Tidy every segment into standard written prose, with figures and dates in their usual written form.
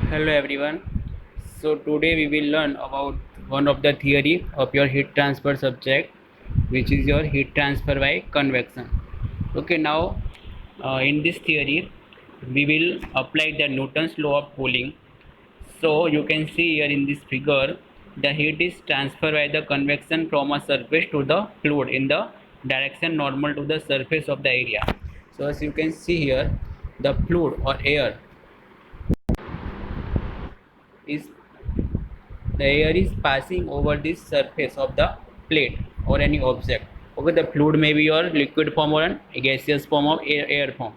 Hello everyone. So today we will learn about one of the theory of your heat transfer subject, which is your heat transfer by convection. Okay, now in this theory we will apply the Newton's law of cooling. So you can see here in this figure, the heat is transferred by the convection from a surface to the fluid in the direction normal to the surface of the area. So as you can see here, the fluid or air is the air is passing over this surface of the plate or any object. Okay, the fluid may be your liquid form or a gaseous form of air form.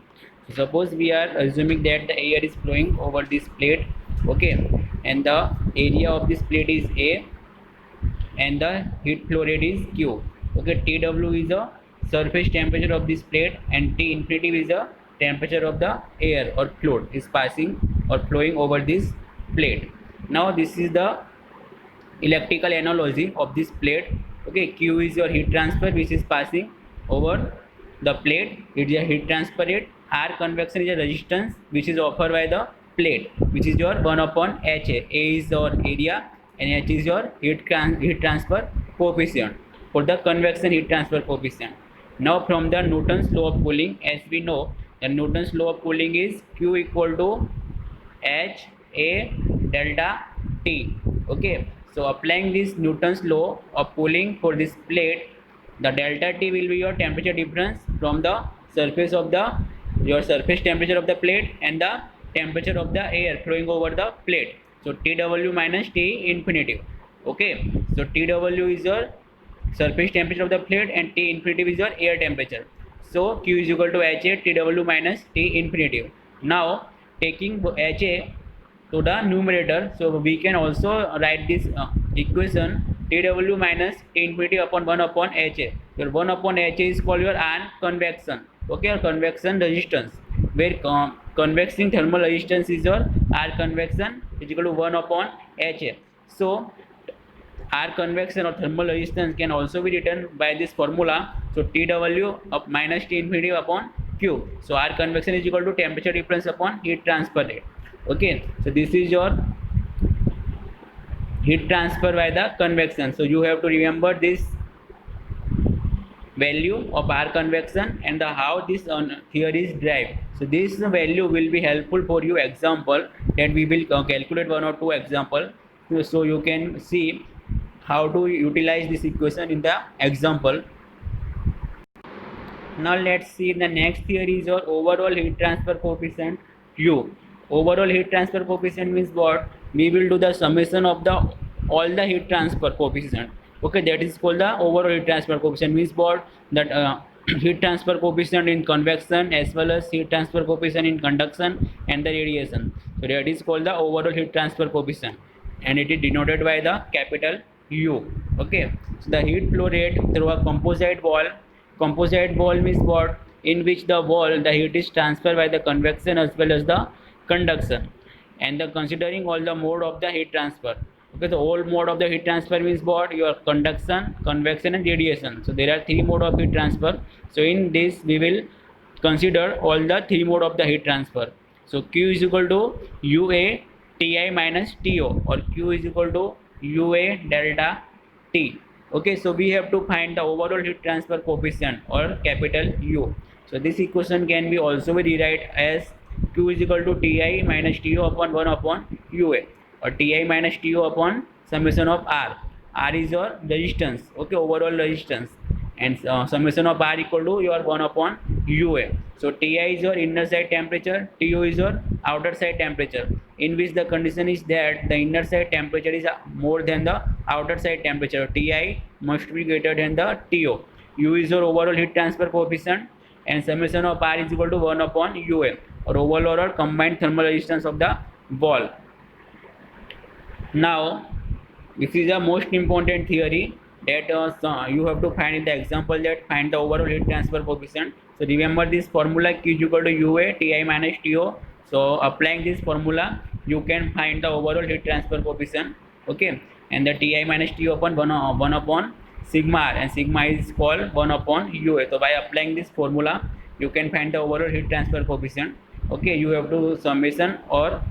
So suppose we are assuming that the air is flowing over this plate, okay, and the area of this plate is A and the heat flow rate is Q. Okay, Tw is the surface temperature of this plate and T infinity is the temperature of the air or fluid is passing or flowing over this plate. Now this is the electrical analogy of this plate. Okay, Q is your heat transfer which is passing over the plate. It is a heat transfer rate. R convection is a resistance which is offered by the plate, which is your 1 upon Ha. A is your area and H is your heat transfer coefficient for the convection heat transfer coefficient. Now from the Newton's law of cooling, as we know, the Newton's law of cooling is Q equal to H A delta T. Okay, so applying this Newton's law of cooling for this plate, the delta T will be your temperature difference from the surface of the your surface temperature of the plate and the temperature of the air flowing over the plate. So TW minus T infinity. Okay, so TW is your surface temperature of the plate and T infinity is your air temperature. So Q is equal to HA TW minus T infinity. Now taking HA to the numerator, so we can also write this equation TW minus T infinity upon 1 upon HA. Your 1 upon HA is called your R convection, okay, or convection resistance, where convexing thermal resistance is your R convection is equal to 1 upon HA. So R convection or thermal resistance can also be written by this formula. So TW of minus T infinity upon Q. So R convection is equal to temperature difference upon heat transfer rate. Okay, so this is your heat transfer by the convection. So you have to remember this value of R convection and how this theory is derived. So this value will be helpful for you example that we will calculate one or two example. So you can see how to utilize this equation in the example. Now let's see the next theory is your overall heat transfer coefficient U. Overall heat transfer coefficient means what? We will do the summation of the all the heat transfer coefficient. Okay, that is called the overall heat transfer coefficient. Means what? That heat transfer coefficient in convection as well as heat transfer coefficient in conduction and the radiation. So that is called the overall heat transfer coefficient, and it is denoted by the capital U. Okay, so the heat flow rate through a composite wall. Composite wall means what? In which the wall the heat is transferred by the convection as well as the conduction, and the considering all the mode of the heat transfer. Okay, the whole mode of the heat transfer means what? Your conduction, convection and radiation. So there are three mode of heat transfer. So in this we will consider all the three mode of the heat transfer. So Q is equal to UA Ti minus To, or Q is equal to UA delta T. Okay, so we have to find the overall heat transfer coefficient or capital U. So this equation can be also be rewrite as Q is equal to Ti minus To upon 1 upon UA, or Ti minus To upon summation of R. R is your resistance, okay, overall resistance, and summation of R equal to your 1 upon UA. So Ti is your inner side temperature, Tu is your outer side temperature, in which the condition is that the inner side temperature is more than the outer side temperature. Ti must be greater than the To. U is your overall heat transfer coefficient, and summation of R is equal to 1 upon UA, or overall or combined thermal resistance of the wall. Now this is the most important theory that you have to find in the example, that find the overall heat transfer coefficient. So remember this formula, Q is equal to UA Ti minus To. So applying this formula you can find the overall heat transfer coefficient. Okay, and the Ti minus To upon 1 upon sigma R, and sigma is called 1 upon UA. So by applying this formula you can find the overall heat transfer coefficient. Okay, you have to summation or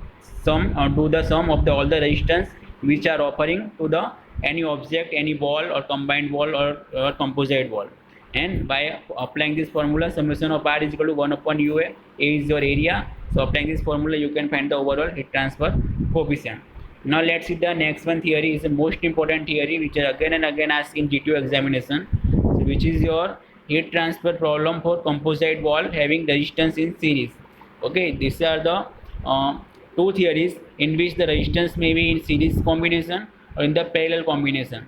do the sum of the all the resistance which are offering to the any object, any wall or combined wall or composite wall. And by applying this formula, summation of R is equal to 1 upon UA. A is your area. So applying this formula, you can find the overall heat transfer coefficient. Now let's see the next one theory is the most important theory which are again and again asked in GTO examination. So which is your heat transfer problem for composite wall having resistance in series. Okay, these are the two theories in which the resistance may be in series combination or in the parallel combination.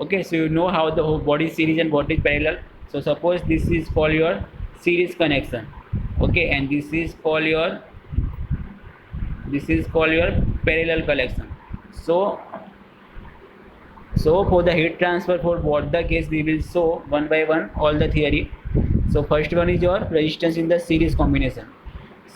Okay, so you know how the what is series and what is parallel. So suppose this is called your series connection. Okay, and this is called your parallel connection. So for the heat transfer for both the case we will show one by one all the theory. So first one is your resistance in the series combination.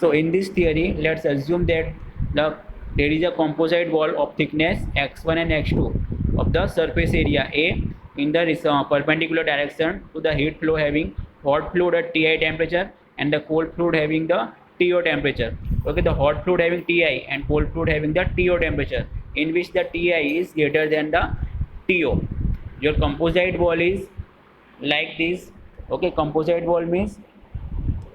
So in this theory, let's assume that there is a composite wall of thickness x1 and x2 of the surface area A in the perpendicular direction to the heat flow having hot fluid at Ti temperature and the cold fluid having the TO temperature. Okay, the hot fluid having Ti and cold fluid having the TO temperature, in which the Ti is greater than the TO. Your composite wall is like this. Okay, composite wall means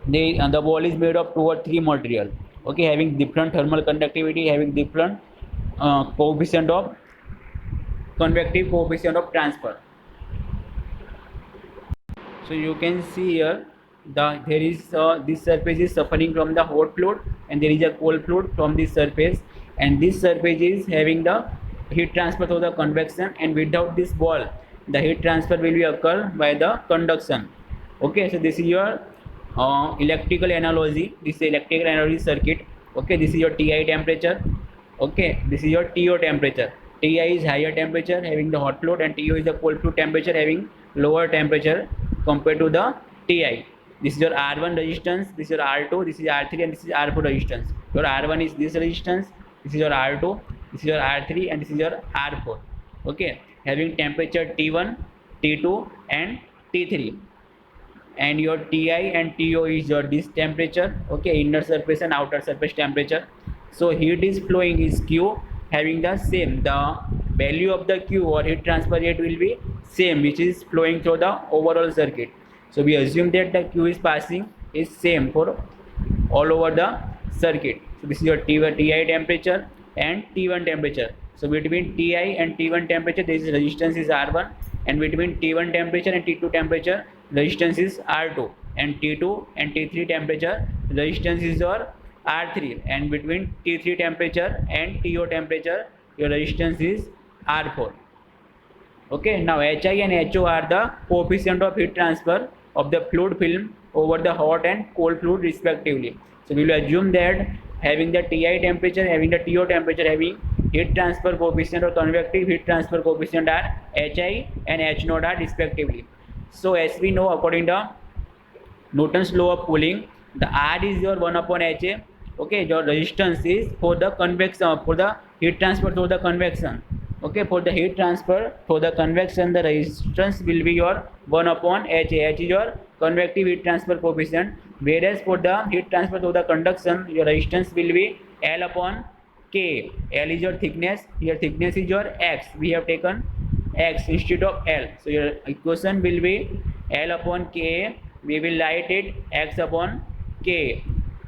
the wall is made of 2 or 3 material. Okay, having different thermal conductivity, having different coefficient of convective coefficient of transfer. So you can see here there is this surface is suffering from the hot fluid and there is a cold fluid from this surface, and this surface is having the heat transfer through the convection, and without this wall the heat transfer will be occur by the conduction. Okay, so this is your electrical analogy. This is electrical analogy circuit. Okay, this is your Ti temperature. Okay, this is your TO temperature. Ti is higher temperature having the hot fluid, and TO is the cold fluid temperature having lower temperature compared to the Ti. This is your R1 resistance, this is your R2, this is R3, and this is R4 resistance. Your R1 is this resistance, this is your R2, this is your R3, and this is your R4. Okay, having temperature T1, T2, and T3. And your Ti and TO is your this temperature. Okay, inner surface and outer surface temperature. So heat is flowing is Q having the same, the value of the Q or heat transfer rate will be same, which is flowing through the overall circuit. So we assume that the Q is passing is same for all over the circuit. So this is your Ti temperature and T1 temperature. So between Ti and T1 temperature there is resistance is R1, and between T1 temperature and T2 temperature resistance is R2, and T2 and T3 temperature resistance is your R3, and between T3 temperature and TO temperature your resistance is R4. Okay, now Hi and Ho are the coefficient of heat transfer of the fluid film over the hot and cold fluid respectively. So we will assume that having the Ti temperature, having the TO temperature, having heat transfer coefficient or convective heat transfer coefficient are Hi and H naught are respectively. So as we know, according to Newton's law of cooling, the R is your 1 upon Ha. Okay, your resistance is for the convection, for the heat transfer through the convection. Okay, for the heat transfer for the convection the resistance will be your 1 upon Ha. H is your convective heat transfer coefficient, whereas for the heat transfer through the conduction your resistance will be L upon K. L is your thickness, here thickness is your X, we have taken X instead of L. So your equation will be L upon K, we will write it X upon K,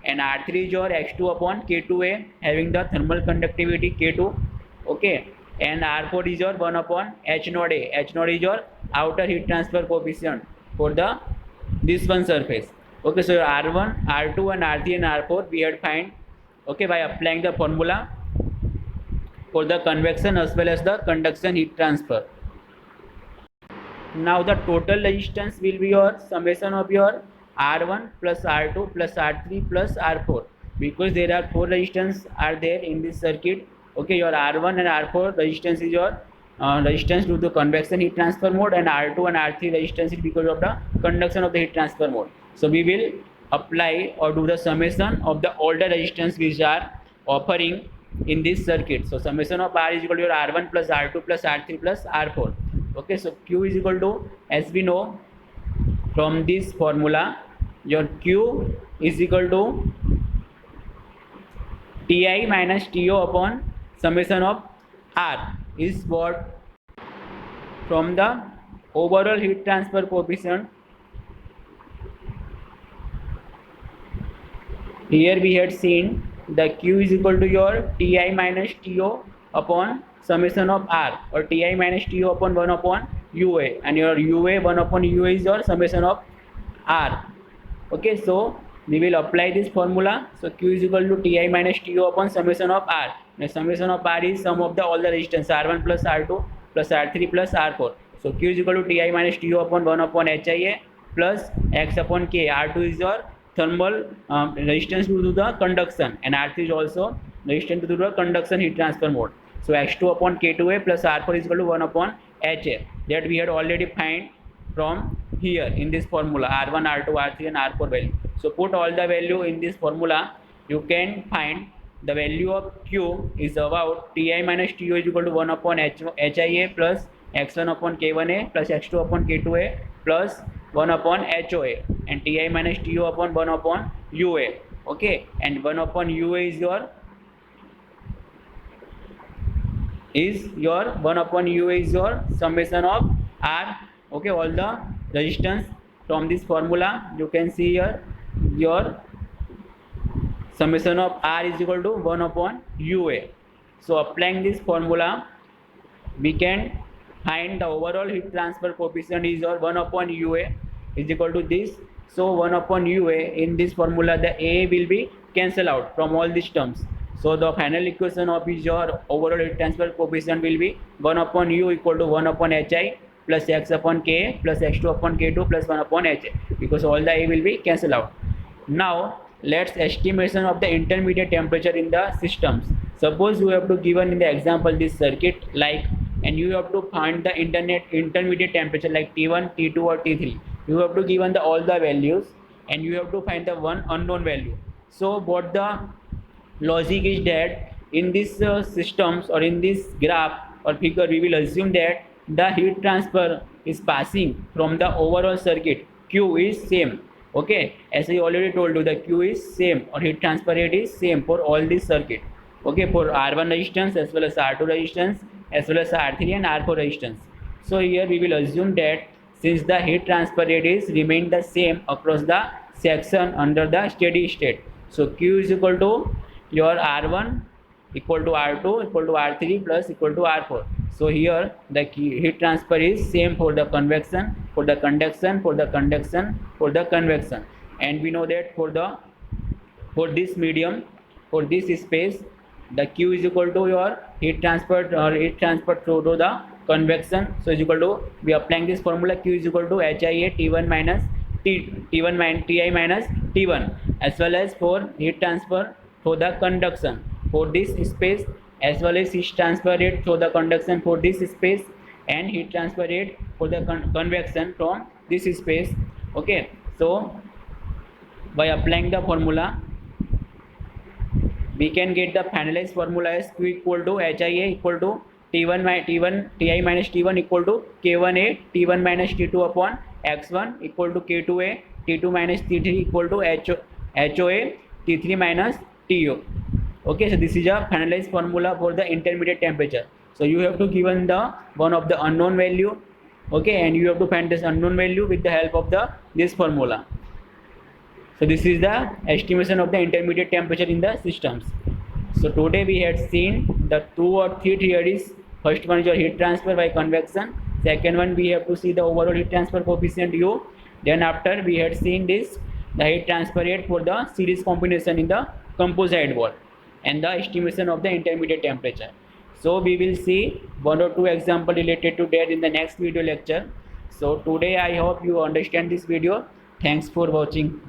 and R3 is your X2 upon K2A having the thermal conductivity K2. Okay, and R4 is your 1 upon H naught A. H naught is your outer heat transfer coefficient for the this one surface. Okay, so your R1, R2 and R3 and R4 we had find, okay, by applying the formula for the convection as well as the conduction heat transfer. Now the total resistance will be your summation of your R1 plus R2 plus R3 plus R4, because there are 4 resistance are there in this circuit. Okay, your R1 and R4 resistance is your resistance due to convection heat transfer mode, and R2 and R3 resistance is because of the conduction of the heat transfer mode. So we will apply or do the summation of the all the resistance which are offering in this circuit. So summation of R is equal to your R1 plus R2 plus R3 plus R4. Okay, so Q is equal to, as we know from this formula, your Q is equal to Ti minus To upon summation of R is what from the overall heat transfer coefficient. Here we had seen the Q is equal to your Ti minus To upon summation of R, or Ti minus To upon 1 upon Ua, and your Ua 1 upon Ua is your summation of R. Okay, so we will apply this formula. So Q is equal to Ti minus To upon summation of R. The summation of R is sum of the all the resistance R1 plus R2 plus R3 plus R4. So Q is equal to Ti minus To upon 1 upon Hia plus X upon K. R2 is your thermal resistance due to the conduction, and R3 is also resistance due to the conduction heat transfer mode. So X2 upon K2A plus R4 is equal to 1 upon Ha, that we had already find from here in this formula R1, R2, R3 and R4 value. So put all the value in this formula. You can find the value of Q is about Ti minus To is equal to 1 upon Hia plus X1 upon K1A plus X2 upon K2A plus 1 upon Hoa, and Ti minus To upon 1 upon Ua. Okay, and 1 upon Ua is your 1 upon Ua is your summation of R. Okay, all the resistance from this formula you can see here your summation of R is equal to 1 upon Ua. So applying this formula we can find the overall heat transfer coefficient is your 1 upon Ua is equal to this. So 1 upon Ua, in this formula the A will be cancelled out from all these terms. So the final equation of is your overall heat transfer coefficient will be 1 upon U equal to 1 upon Hi plus X upon K plus X2 upon K2 plus 1 upon Ha, because all the A will be cancelled out. Now let's estimation of the intermediate temperature in the systems. Suppose you have to given in the example this circuit like, and you have to find the intermediate temperature like T1, T2 or T3. You have to given the all the values and you have to find the one unknown value. So what the logic is that in this systems or in this graph or figure we will assume that the heat transfer is passing from the overall circuit. Q is same. Okay, as I already told you, the Q is same or heat transfer rate is same for all this circuit. Okay, for R1 resistance as well as R2 resistance as well as R3 and R4 resistance. So here we will assume that since the heat transfer rate is remain the same across the section under the steady state, so Q is equal to your R1 equal to R2 equal to R3 plus equal to R4. So here the heat transfer is same for the convection, for the conduction, for the conduction, for the convection, and we know that for this medium, for this space, the Q is equal to your heat transfer or heat transfer through to the convection. So is equal to, we are applying this formula, Q is equal to Hia T1 minus Ti minus T1, as well as for heat transfer for the conduction for this space, as well as heat transfer rate for the conduction for this space, and heat transfer rate for the convection from this space. Okay, so by applying the formula we can get the finalized formula as Q equal to Hia equal to Ti minus T1 equal to K1A T1 minus T2 upon X1 equal to K2A T2 minus T3 equal to HOA T3 minus TO. Okay, so this is a finalized formula for the intermediate temperature. So you have to given the one of the unknown value, okay, and you have to find this unknown value with the help of this formula. So this is the estimation of the intermediate temperature in the systems. So today we had seen the 2 or 3 theories. First one is your heat transfer by convection. Second one we have to see the overall heat transfer coefficient U. Then after we had seen this, the heat transfer rate for the series combination in the composite wall, and the estimation of the intermediate temperature. So we will see 1 or 2 example related to that in the next video lecture. So today I hope you understand this video. Thanks for watching.